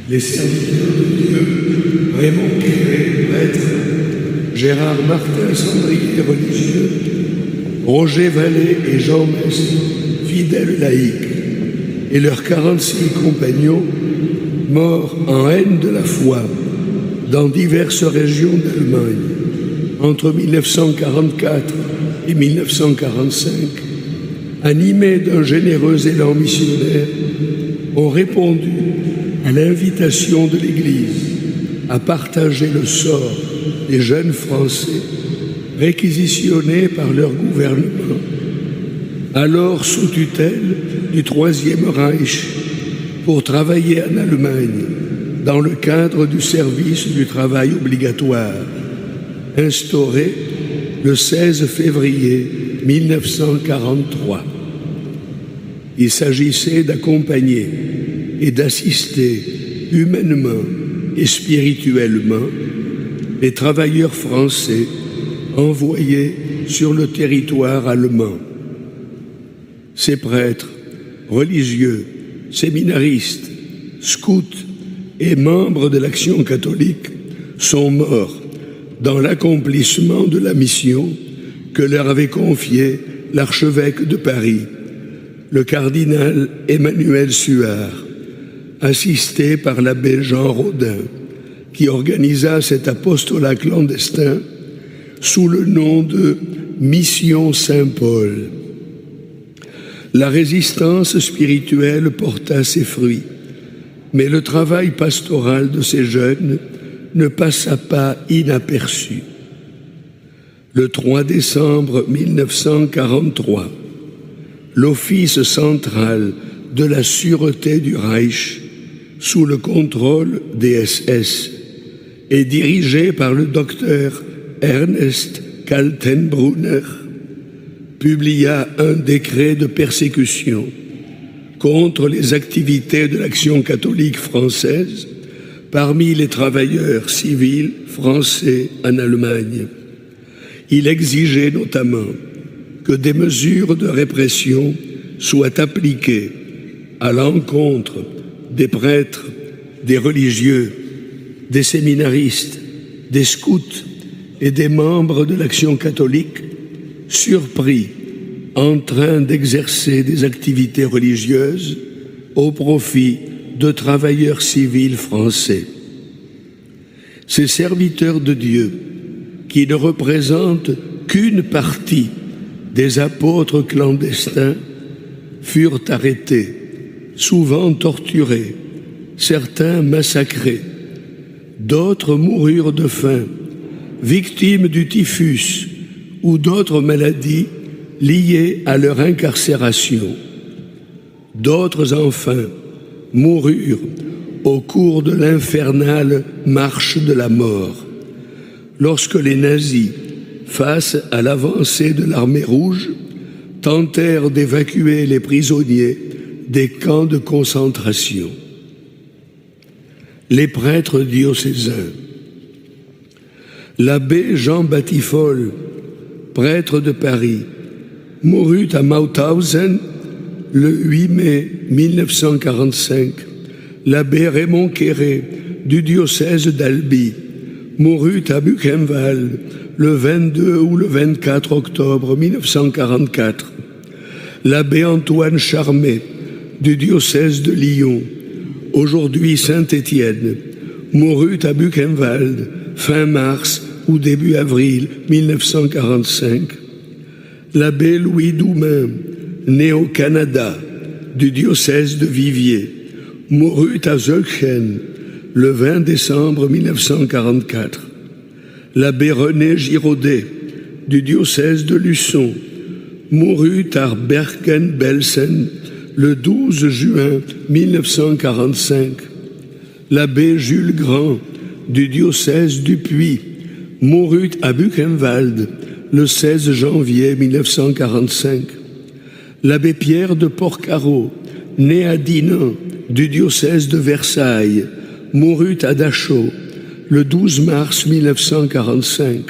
les serviteurs de Dieu, Raymond Quéré, prêtre, Gérard Martin, cendrier religieux, Roger Vallée et Jean Mestre, fidèles laïcs, et leurs 46 compagnons, morts en haine de la foi dans diverses régions d'Allemagne entre 1944 et 1945, animés d'un généreux élan missionnaire, ont répondu à l'invitation de l'Église à partager le sort des jeunes Français réquisitionnés par leur gouvernement, alors sous tutelle du Troisième Reich, pour travailler en Allemagne dans le cadre du service du travail obligatoire, instauré le 16 février 1943. Il s'agissait d'accompagner et d'assister humainement et spirituellement les travailleurs français envoyés sur le territoire allemand. Ces prêtres, religieux, séminaristes, scouts et membres de l'Action catholique sont morts dans l'accomplissement de la mission que leur avait confiée l'archevêque de Paris, le cardinal Emmanuel Suard, assisté par l'abbé Jean Rodin, qui organisa cet apostolat clandestin sous le nom de Mission Saint-Paul. La résistance spirituelle porta ses fruits, mais le travail pastoral de ces jeunes ne passa pas inaperçu. Le 3 décembre 1943, l'Office central de la sûreté du Reich, sous le contrôle des SS, et dirigé par le docteur Ernest Kaltenbrunner, publia un décret de persécution contre les activités de l'Action catholique française parmi les travailleurs civils français en Allemagne. Il exigeait notamment que des mesures de répression soient appliquées à l'encontre des prêtres, des religieux, des séminaristes, des scouts et des membres de l'Action catholique surpris en train d'exercer des activités religieuses au profit de travailleurs civils français. Ces serviteurs de Dieu, qui ne représentent qu'une partie des apôtres clandestins, furent arrêtés, souvent torturés, certains massacrés, d'autres moururent de faim, victimes du typhus ou d'autres maladies liées à leur incarcération. D'autres, enfin, moururent au cours de l'infernale marche de la mort, lorsque les nazis, face à l'avancée de l'armée rouge, tentèrent d'évacuer les prisonniers des camps de concentration. Les prêtres diocésains. L'abbé Jean Batifol, prêtre de Paris, mourut à Mauthausen le 8 mai 1945. L'abbé Raymond Quéré, du diocèse d'Albi, mourut à Buchenwald le 22 ou le 24 octobre 1944. L'abbé Antoine Charmet, du diocèse de Lyon, aujourd'hui Saint-Étienne, mourut à Buchenwald fin mars ou début avril 1945. L'abbé Louis Doumain, né au Canada, du diocèse de Viviers, mourut à Zölchen le 20 décembre 1944. L'abbé René Giraudet, du diocèse de Luçon, mourut à Bergen-Belsen le 12 juin 1945. L'abbé Jules Grand, du diocèse du Puy, mourut à Buchenwald le 16 janvier 1945. L'abbé Pierre de Porcaro, né à Dinan, du diocèse de Versailles, mourut à Dachau le 12 mars 1945.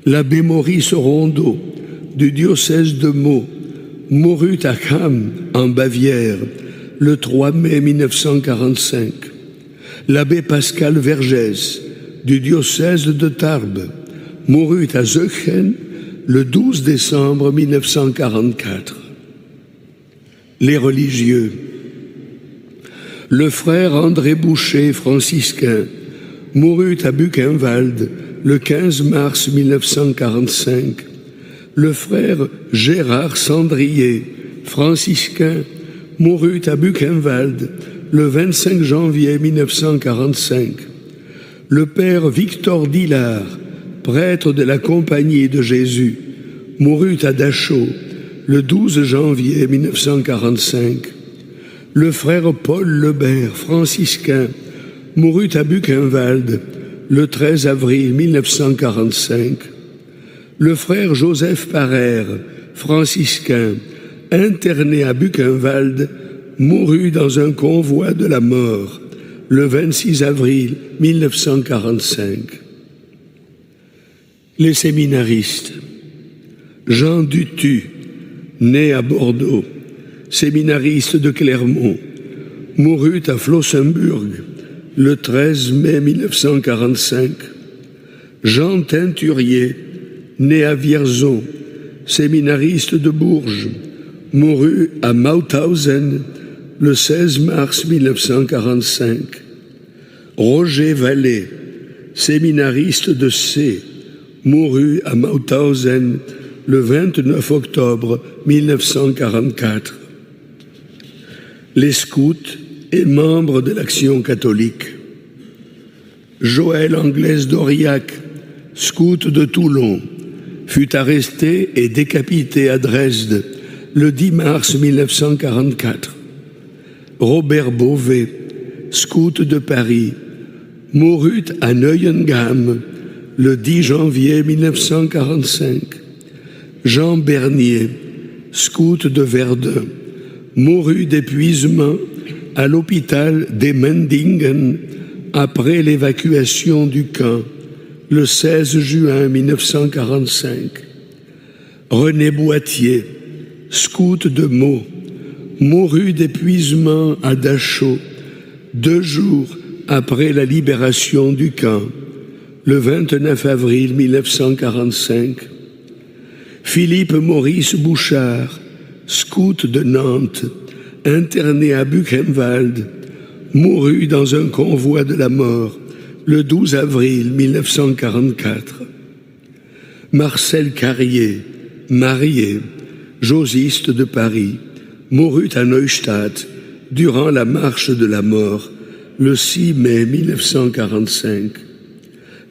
L'abbé Maurice Rondeau, du diocèse de Meaux, mourut à Cham, en Bavière, le 3 mai 1945. L'abbé Pascal Vergès, du diocèse de Tarbes, mourut à Zeuchen le 12 décembre 1944. Les religieux. Le frère André Boucher, franciscain, mourut à Buchenwald le 15 mars 1945. Le frère Gérard Sandrier, franciscain, mourut à Buchenwald le 25 janvier 1945. Le père Victor Dillard, prêtre de la Compagnie de Jésus, mourut à Dachau le 12 janvier 1945. Le frère Paul Lebert, franciscain, mourut à Buchenwald le 13 avril 1945. Le frère Joseph Parère, franciscain, interné à Buchenwald, mourut dans un convoi de la mort le 26 avril 1945. Les séminaristes. Jean Dutu, né à Bordeaux, séminariste de Clermont, mourut à Flossenburg le 13 mai 1945. Jean Teinturier, né à Vierzon, séminariste de Bourges, mourut à Mauthausen le 16 mars 1945. Roger Vallée, séminariste de C, mourut à Mauthausen le 29 octobre 1944. Les scouts et membres de l'Action catholique. Joël Anglaise d'Aurillac, scout de Toulon, fut arrêté et décapité à Dresde le 10 mars 1944. Robert Beauvais, scout de Paris, mourut à Neuengamme le 10 janvier 1945. Jean Bernier, scout de Verdun, mourut d'épuisement à l'hôpital d'Emmendingen après l'évacuation du camp le 16 juin 1945. René Boitier, scout de Meaux, mourut d'épuisement à Dachau 2 jours après la libération du camp, le 29 avril 1945. Philippe Maurice Bouchard, scout de Nantes, interné à Buchenwald, mourut dans un convoi de la mort le 12 avril 1944. Marcel Carrier, marié, josiste de Paris, mourut à Neustadt durant la marche de la mort le 6 mai 1945.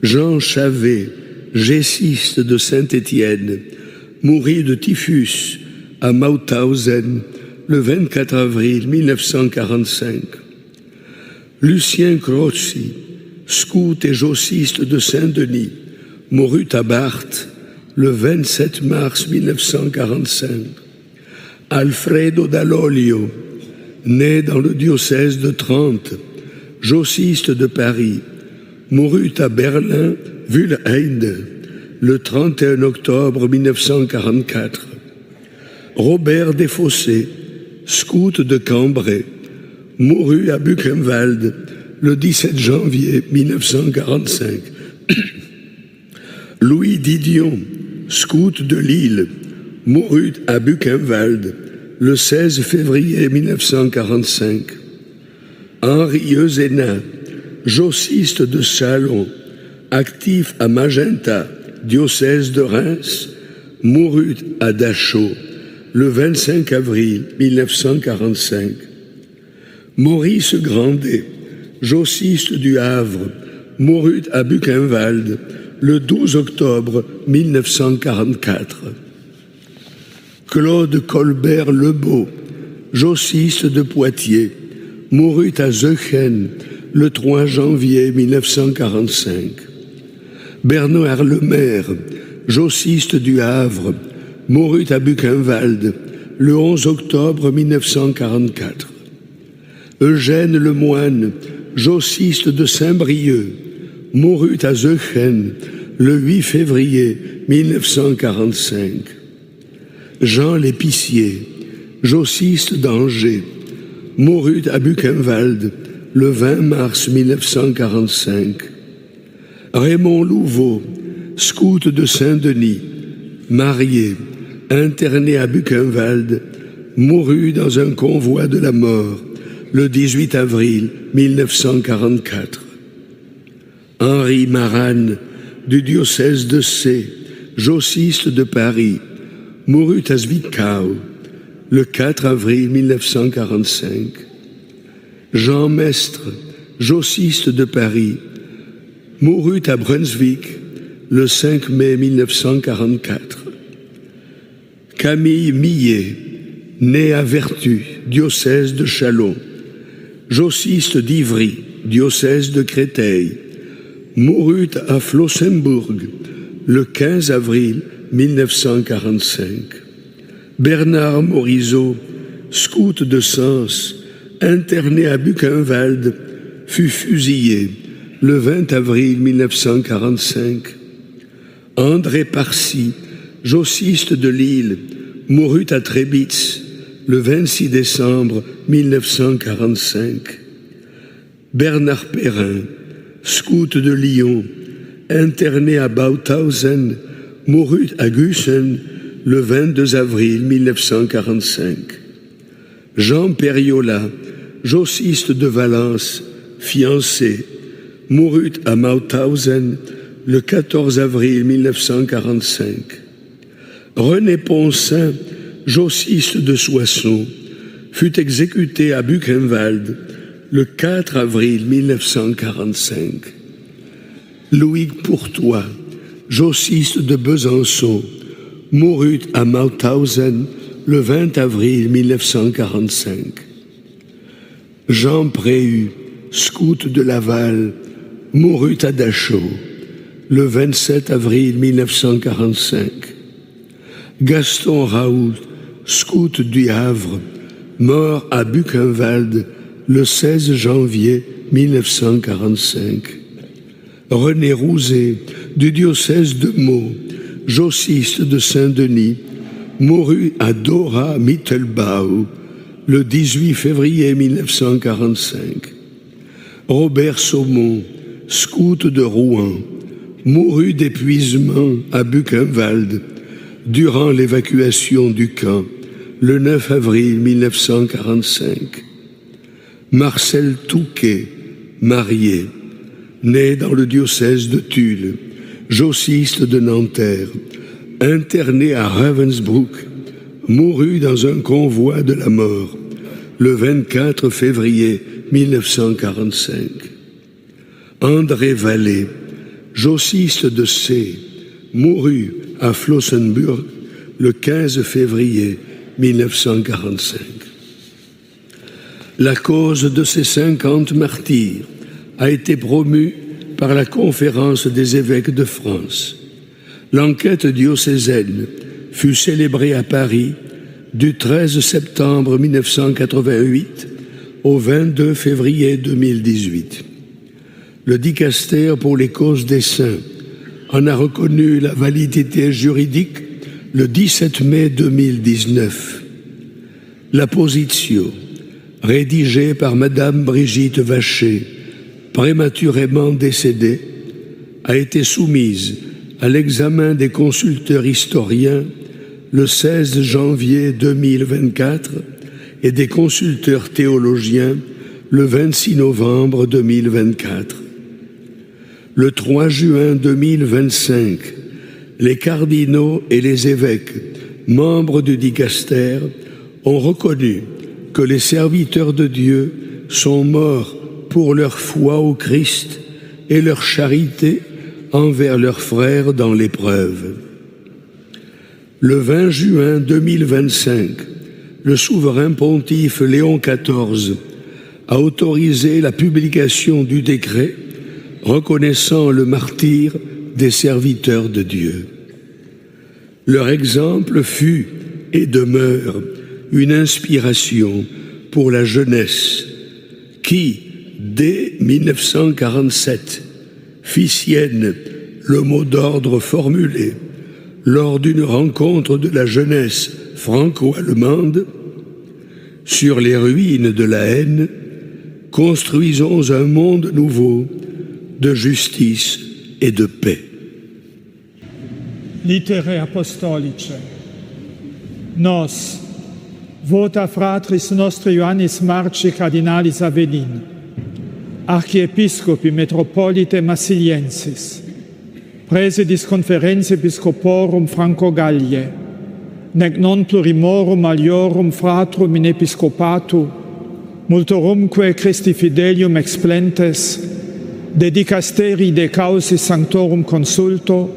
Jean Chavet, gessiste de Saint-Étienne, mourut de typhus à Mauthausen le 24 avril 1945. Lucien Crozzi, scout et jossiste de Saint-Denis, mourut à Barthes le 27 mars 1945. Alfredo Dall'Olio, né dans le diocèse de Trente, jossiste de Paris, mourut à Berlin-Wühlheide le 31 octobre 1944. Robert Desfossés, scout de Cambrai, mourut à Buchenwald le 17 janvier 1945. Louis Didion, scout de Lille, mourut à Buchenwald le 16 février 1945. Henri Eusena, jossiste de Châlons, actif à Magenta, diocèse de Reims, mourut à Dachau le 25 avril 1945. Maurice Grandet, jossiste du Havre, mourut à Buchenwald le 12 octobre 1944. Claude Colbert-Lebeau, jossiste de Poitiers, mourut à Zeuchen le 3 janvier 1945. Bernard Lemaire, jossiste du Havre, mourut à Buchenwald le 11 octobre 1944. Eugène Lemoine, jossiste de Saint-Brieuc, mourut à Zeuchen le 8 février 1945. Jean L'Épicier, jossiste d'Angers, mourut à Buchenwald le 20 mars 1945. Raymond Louveau, scout de Saint-Denis, marié, interné à Buchenwald, mourut dans un convoi de la mort le 18 avril 1944. Henri Marane, du diocèse de C, jossiste de Paris, mourut à Zwickau le 4 avril 1945. Jean Mestre, jossiste de Paris, mourut à Brunswick le 5 mai 1944. Camille Millet, né à Vertus, diocèse de Châlons, jossiste d'Ivry, diocèse de Créteil, mourut à Flossenburg le 15 avril 1945. Bernard Morisot, scout de Sens, interné à Buchenwald, fut fusillé le 20 avril 1945. André Parcy, jossiste de Lille, mourut à Trebitz le 26 décembre 1945. Bernard Perrin, scout de Lyon, interné à Bauthausen, mourut à Gusen le 22 avril 1945. Jean Perriola, jossiste de Valence, fiancé, mourut à Mauthausen le 14 avril 1945. René Poncin, jossiste de Soissons, fut exécuté à Buchenwald le 4 avril 1945. Louis Pourtois, jossiste de Besançon, mourut à Mauthausen le 20 avril 1945. Jean Préhu, scout de Laval, mourut à Dachau le 27 avril 1945. Gaston Raoult, scout du Havre, mort à Buchenwald le 16 janvier 1945. René Rouzet, du diocèse de Meaux, jossiste de Saint-Denis, mourut à Dora-Mittelbau le 18 février 1945. Robert Saumon, scout de Rouen, mourut d'épuisement à Buchenwald durant l'évacuation du camp le 9 avril 1945. Marcel Touquet, marié, né dans le diocèse de Tulle, jossiste de Nanterre, interné à Ravensbrück, mourut dans un convoi de la mort le 24 février 1945. André Vallée, jossiste de C, mourut à Flossenburg le 15 février 1945. La cause de ces 50 martyrs a été promue par la Conférence des évêques de France. L'enquête diocésaine fut célébrée à Paris du 13 septembre 1988 au 22 février 2018. Le dicastère pour les causes des saints en a reconnu la validité juridique le 17 mai 2019. La position, rédigée par Madame Brigitte Vacher, prématurément décédée, a été soumise à l'examen des consulteurs historiens le 16 janvier 2024 et des consulteurs théologiens le 26 novembre 2024. Le 3 juin 2025, les cardinaux et les évêques, membres du dicastère, ont reconnu que les serviteurs de Dieu sont morts pour leur foi au Christ et leur charité envers leurs frères dans l'épreuve. Le 20 juin 2025, le souverain pontife Léon XIV a autorisé la publication du décret reconnaissant le martyre des serviteurs de Dieu. Leur exemple fut et demeure une inspiration pour la jeunesse qui, dès 1947, fit sienne le mot d'ordre formulé lors d'une rencontre de la jeunesse franco-allemande: sur les ruines de la haine, construisons un monde nouveau de justice et de paix. Litere apostolice. Nos, vota fratris nostri Ioannis Marci cardinalis Avelin, archiepiscopi metropolite Massiliensis, presidis conferentie episcoporum Franco-Galliae, nec non plurimorum aliorum fratrum in episcopatu, multorumque Christi fidelium explentes, de dicasteri de causis sanctorum consulto,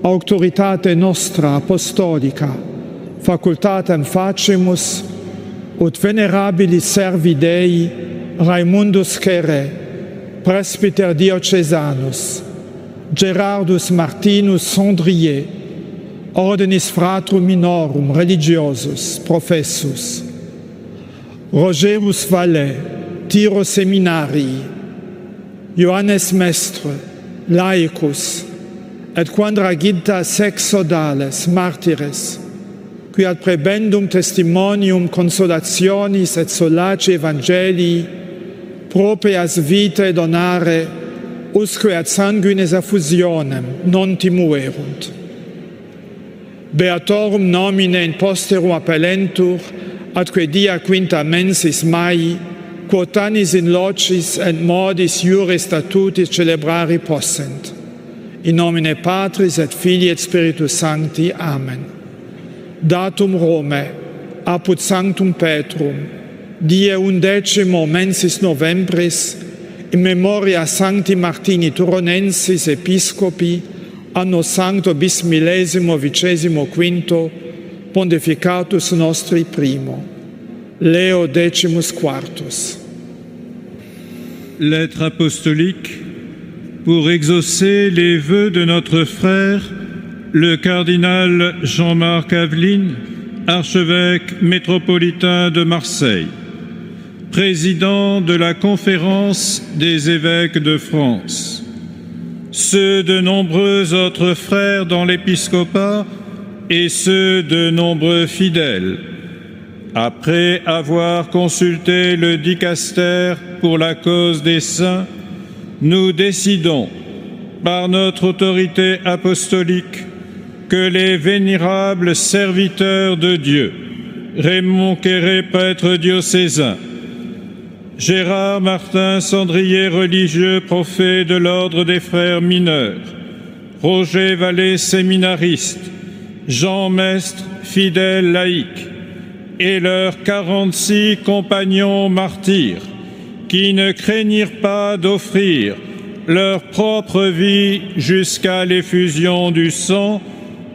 auctoritate nostra apostolica, facultatem facimus, ut venerabilis servi Dei, Raimundus Cere, presbyter diocesanus, Gerardus Martinus Sondrier, ordinis fratrum minorum religiosus, professus, Rogerus Vallet, Tiro Seminarii, Ioannes Mestre, laicus, et quadragita sex sodales, martires, qui ad prebendum testimonium consolationis et solaci evangelii proprias vitae donare, usque ad sanguines affusionem non timuerunt. Beatorum nomine in posterum appellentur, atque dia quinta mensis Mai, quotanis in locis et modis iure statutis celebrari possent. In nomine Patris et Filii et Spiritus Sancti. Amen. Datum Rome, apud Sanctum Petrum, die 11 mensis Novembris, in memoria Sancti Martini Turonensis Episcopi, anno Sancto bis millesimo vicesimo quinto, pontificatus nostri primo, Leo Decimus Quartus. Lettre apostolique pour exaucer les vœux de notre frère, le cardinal Jean-Marc Aveline, archevêque métropolitain de Marseille, président de la Conférence des évêques de France, ceux de nombreux autres frères dans l'épiscopat et ceux de nombreux fidèles, après avoir consulté le dicaster pour la cause des saints, nous décidons, par notre autorité apostolique, que les vénérables serviteurs de Dieu, Raymond Quéré, prêtre diocésain, Gérard Martin Sandrier, religieux prophète de l'ordre des frères mineurs, Roger Vallée, séminariste, Jean Mestre, fidèle laïque, et leurs 46 compagnons martyrs, qui ne craignirent pas d'offrir leur propre vie jusqu'à l'effusion du sang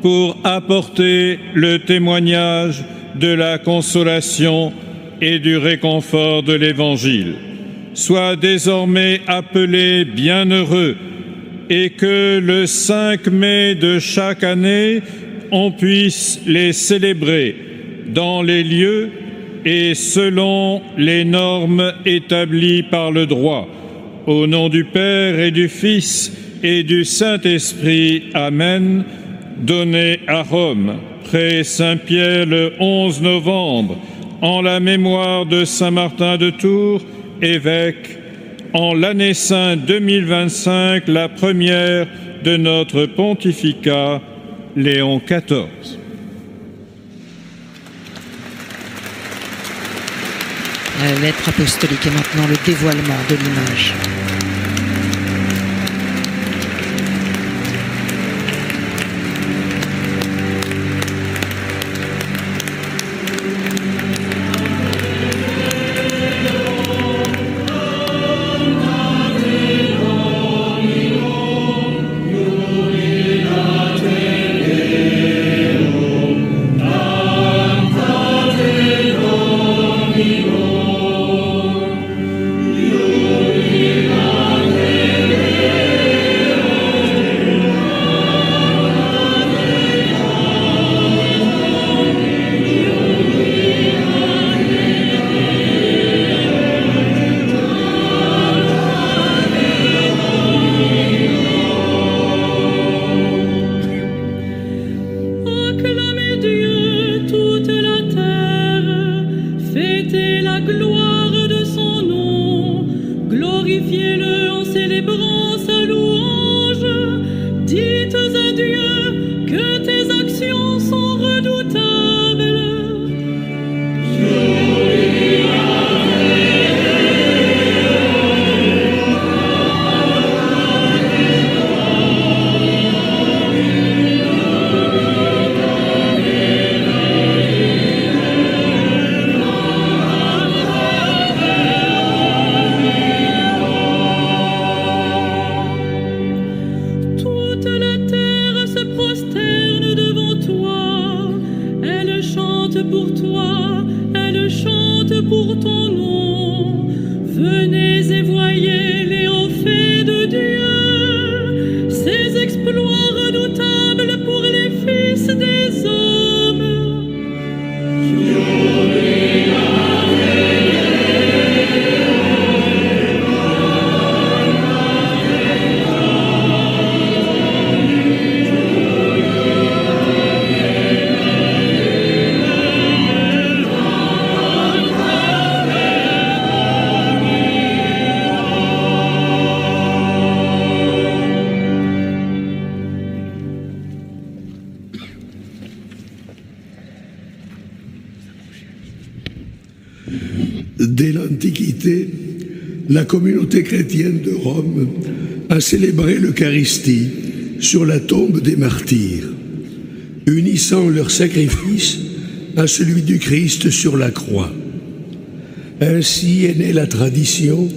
pour apporter le témoignage de la consolation et du réconfort de l'Évangile, soient désormais appelés bienheureux et que le 5 mai de chaque année, on puisse les célébrer dans les lieux et selon les normes établies par le droit. Au nom du Père et du Fils et du Saint-Esprit. Amen. Donné à Rome, près Saint-Pierre le 11 novembre, en la mémoire de Saint Martin de Tours, évêque, en l'année Saint 2025, la première de notre pontificat, Léon XIV. La lettre apostolique et maintenant le dévoilement de l'image. Alleluia. chante pour toi, elle chante pour ton nom. Venez et voyez les hauts faits de Dieu, ses exploits redoutables pour les fils des hommes. Dès l'Antiquité, la communauté chrétienne de Rome a célébré l'Eucharistie sur la tombe des martyrs, unissant leur sacrifice à celui du Christ sur la croix. Ainsi est née la tradition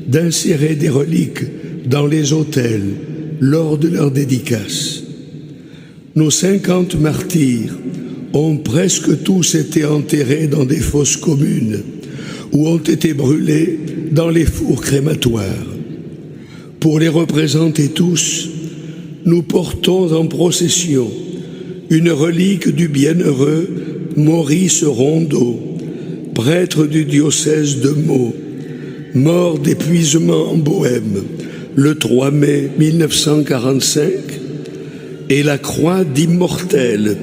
d'insérer des reliques dans les autels lors de leur dédicace. Nos 50 martyrs ont presque tous été enterrés dans des fosses communes ou ont été brûlés dans les fours crématoires. Pour les représenter tous, nous portons en procession une relique du bienheureux Maurice Rondeau, prêtre du diocèse de Meaux, mort d'épuisement en Bohême le 3 mai 1945, et la croix d'immortel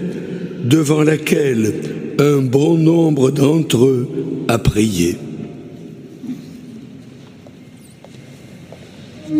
devant laquelle un bon nombre d'entre eux a prié. La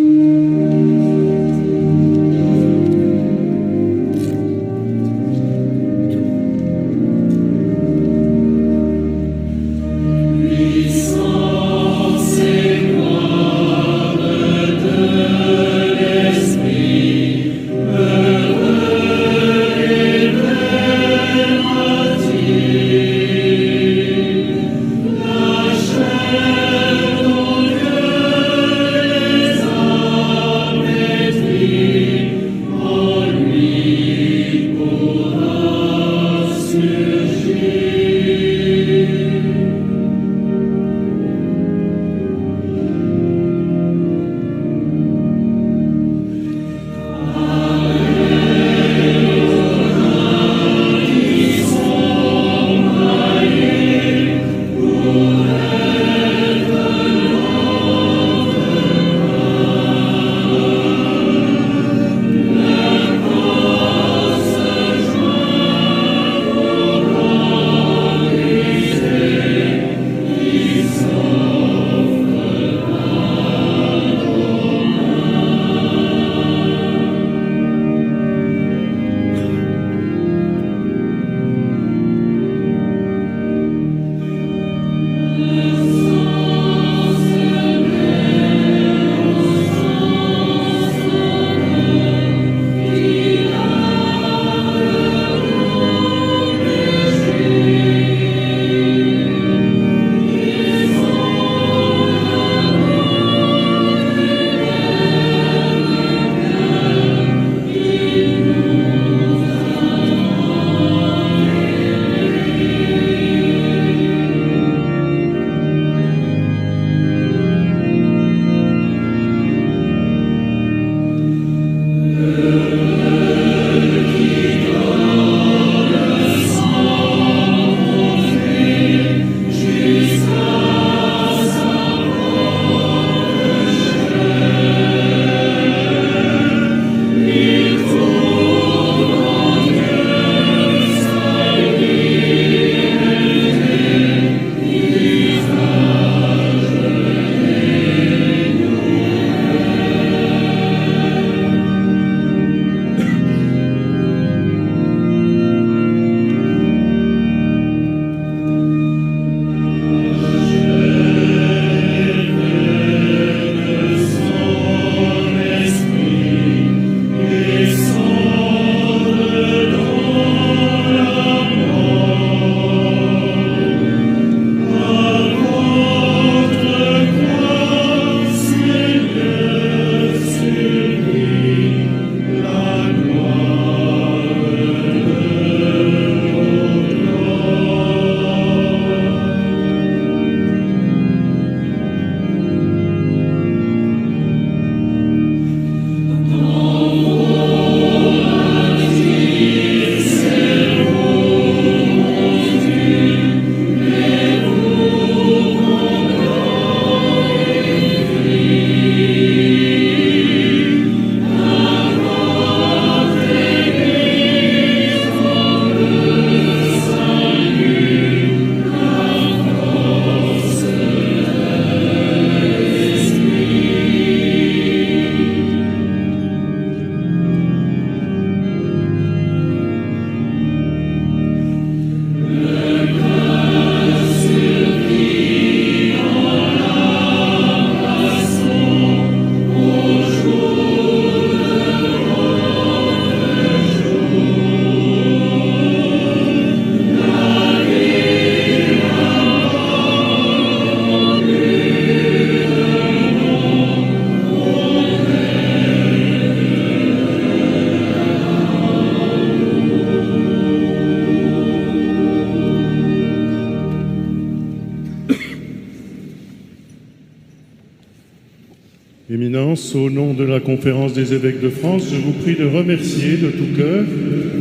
Éminence, au nom de la Conférence des évêques de France, je vous prie de remercier de tout cœur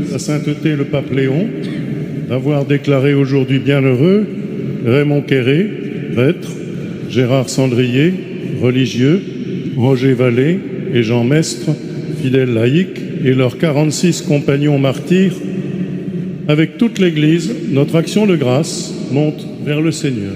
Sa Sainteté le Pape Léon d'avoir déclaré aujourd'hui bienheureux Raymond Quéré, prêtre, Gérard Sandrier, religieux, Roger Vallée et Jean Mestre, fidèles laïcs, et leurs 46 compagnons martyrs. Avec toute l'Église, notre action de grâce monte vers le Seigneur.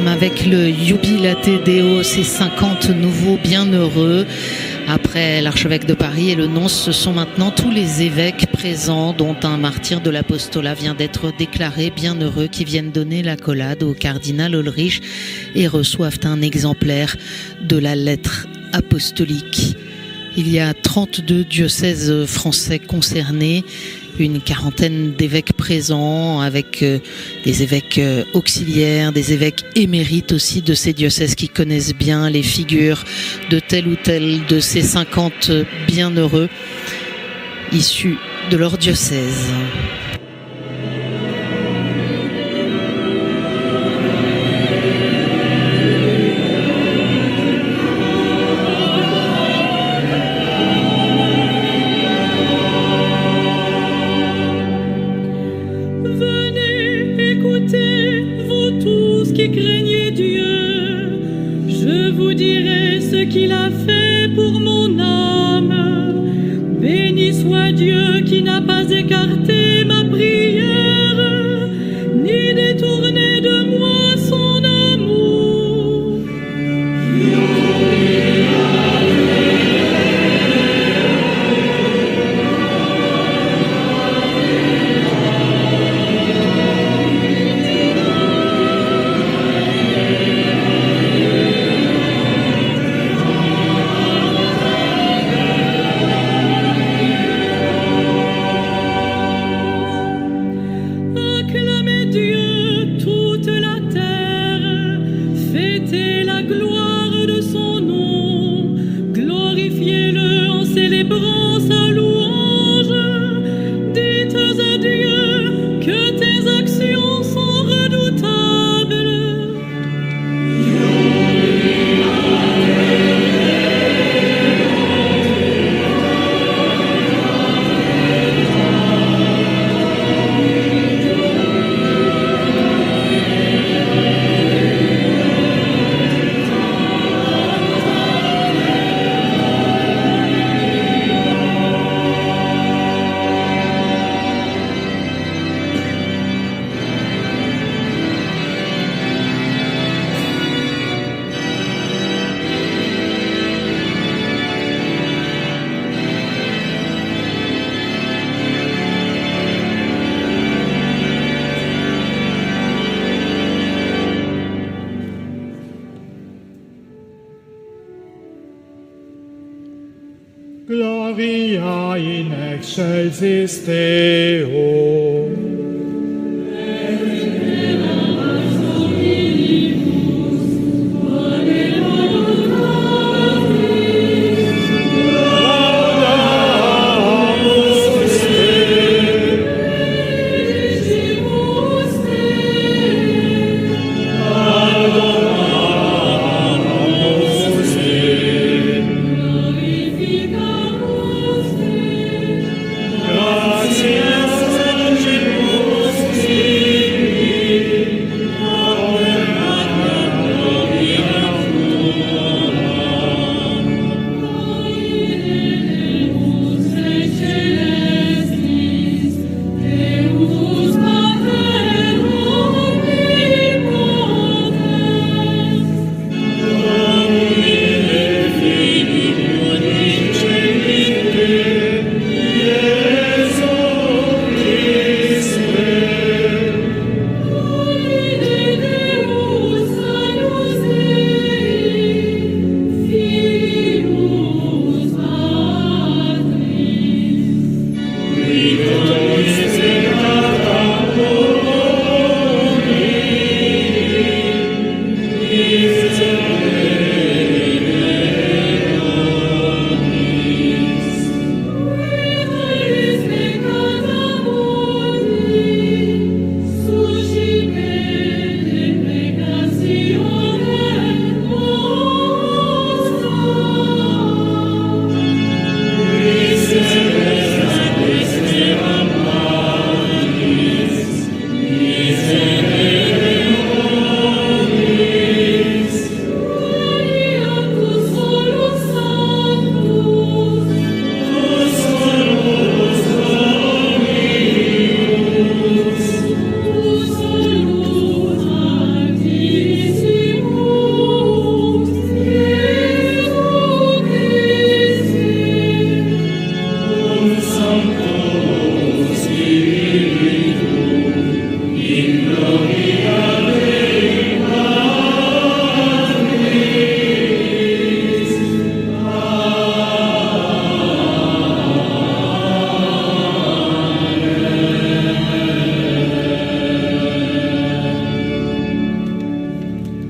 Avec le Jubilate Deo, ces 50 nouveaux bienheureux. Après l'archevêque de Paris et le nonce, ce sont maintenant tous les évêques présents, dont un martyr de l'apostolat vient d'être déclaré bienheureux, qui viennent donner l'accolade au cardinal Ulrich et reçoivent un exemplaire de la lettre apostolique. Il y a 32 diocèses français concernés, une quarantaine d'évêques présents, avec des évêques auxiliaires, des évêques émérites aussi de ces diocèses qui connaissent bien les figures de tel ou tel de ces 50 bienheureux issus de leur diocèse. Qui craignez Dieu, je vous dirai ce qu'il a fait pour mon âme. Béni soit Dieu qui n'a pas écarté ma prière, ni détourné de moi son amour. Gloria in excelsis Deo.